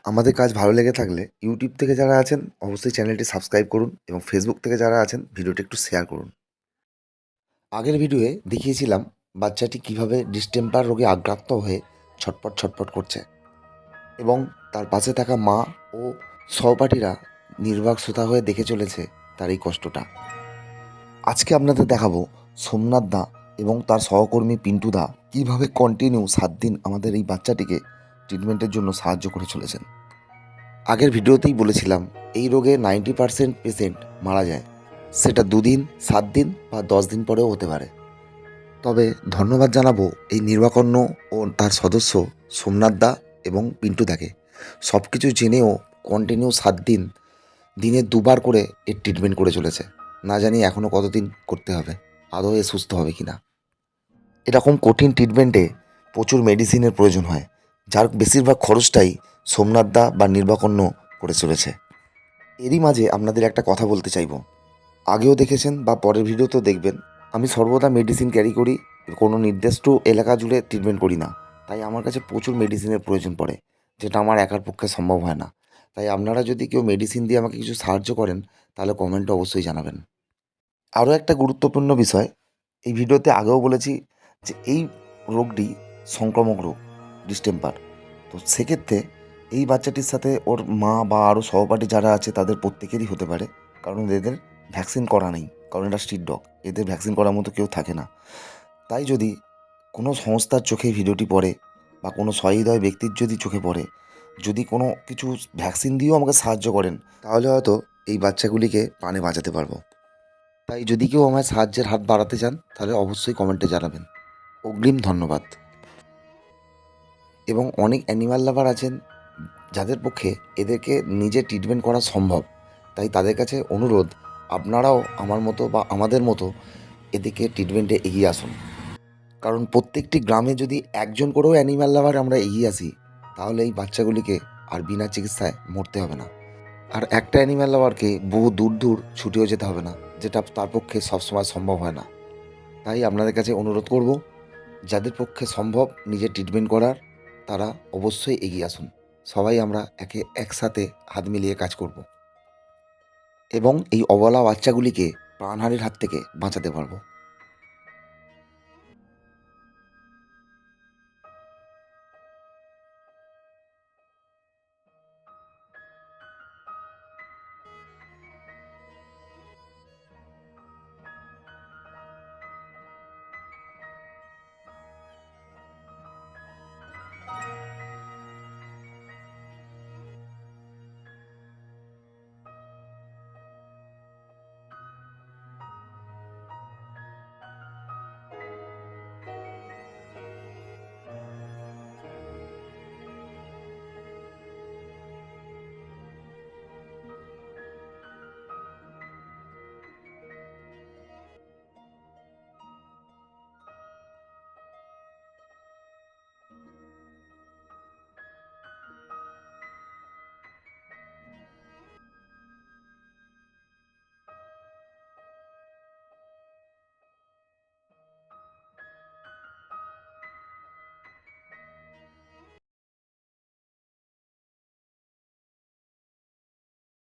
আমাদের কাজ ভালো লেগে থাকলে ইউটিউব থেকে যারা আছেন অবশ্যই চ্যানেলটি সাবস্ক্রাইব করুন এবং ফেসবুক থেকে যারা আছেন ভিডিওটি একটু শেয়ার করুন। আগের ভিডিওয়ে দেখিয়েছিলাম বাচ্চাটি কিভাবে ডিস্টেম্পার রোগে আক্রান্ত হয়ে ছটপট ছটপট করছে এবং তার পাশে থাকা মা ও সহপাঠীরা নির্বাক হয়ে দেখে চলেছে তার এই কষ্টটা। আজকে আপনাদের দেখাবো সোমনাথ দা এবং তার সহকর্মী পিন্টু দা কীভাবে কন্টিনিউ 7 দিন আমাদের এই বাচ্চাটিকে ট্রিটমেন্টের জন্য সাহায্য করে চলেছেন। আগের ভিডিওতেই বলেছিলাম এই রোগে 90% পেশেন্ট মারা যায়, সেটা 2 দিন, 7 দিন বা 10 দিন পরেও হতে পারে। তবে ধন্যবাদ জানাবো এই নির্বাকন্ন ও তার সদস্য সোমনাথ দা এবং পিন্টু দাকে, সব কিছু জেনেও কন্টিনিউ 7 দিন দিনে 2বার করে এর ট্রিটমেন্ট করে চলেছে। না জানি এখনও কতদিন করতে হবে, আদৌ এ সুস্থ হবে কি না। এরকম কঠিন ট্রিটমেন্টে প্রচুর মেডিসিনের প্রয়োজন হয়, যার বেশিরভাগ খরচটাই সোমনাথ দা বা নির্বাকন্ন করে চলেছে। এরই মাঝে আপনাদের একটা কথা বলতে চাইবো, আগেও দেখেছেন বা পরের ভিডিওতেও দেখবেন, আমি সর্বদা মেডিসিন ক্যারি করি, কোনো নির্দিষ্ট এলাকা জুড়ে ট্রিটমেন্ট করি না। তাই আমার কাছে প্রচুর মেডিসিনের প্রয়োজন পড়ে, যেটা আমার একার পক্ষে সম্ভব হয় না। তাই আপনারা যদি কেউ মেডিসিন দিয়ে আমাকে কিছু সাহায্য করেন তাহলে কমেন্টে অবশ্যই জানাবেন। আরও একটা গুরুত্বপূর্ণ বিষয়, এই ভিডিওতে আগেও বলেছি যে এই রোগটি সংক্রামক রোগ, ডিস্টেম্পার। তো সেক্ষেত্রে এই বাচ্চাটির সাথে ওর মা বা আরও সহপাঠী যারা আছে তাদের প্রত্যেকেরই হতে পারে, কারণ এদের ভ্যাকসিন করা নেই, কারণ এটা স্ট্রিট ডগ, এদের ভ্যাকসিন করার মতো কেউ থাকে না। তাই যদি কোনো সংস্থার চোখে ভিডিওটি পড়ে বা কোনো সহৃদয় ব্যক্তির যদি চোখে পড়ে, যদি কোনো কিছু ভ্যাকসিন দিয়েও আমাকে সাহায্য করেন, তাহলে হয়তো এই বাচ্চাগুলিকে প্রাণে বাঁচাতে পারবো। তাই যদি কেউ আমায় সাহায্যের হাত বাড়াতে চান তাহলে অবশ্যই কমেন্টে জানাবেন। অগ্রিম ধন্যবাদ। এবং অনেক অ্যানিম্যাল লাভার আছেন যাদের পক্ষে এদেরকে নিজে ট্রিটমেন্ট করা সম্ভব, তাই তাদের কাছে অনুরোধ, আপনারাও আমার মতো বা আমাদের মতো এদেরকে ট্রিটমেন্টে এগিয়ে আসুন। কারণ প্রত্যেকটি গ্রামে যদি একজন করেও অ্যানিম্যাল লাভার আমরা এগিয়ে আসি, তাহলে এই বাচ্চাগুলিকে আর বিনা চিকিৎসায় মরতে হবে না। আর একটা অ্যানিম্যাল লাভারকে বহু দূর দূর ছুটেও যেতে হবে না, যেটা তার পক্ষে সবসময় সম্ভব হয় না। তাই আপনাদের কাছে অনুরোধ করব, যাদের পক্ষে সম্ভব নিজে ট্রিটমেন্ট করার, তারা অবশ্যই এগিয়ে আসুন। সবাই আমরা একসাথে হাত মিলিয়ে কাজ করব এবং এই অবলা বাচ্চাগুলিকে প্রাণহানির হাত থেকে বাঁচাতে পারবো।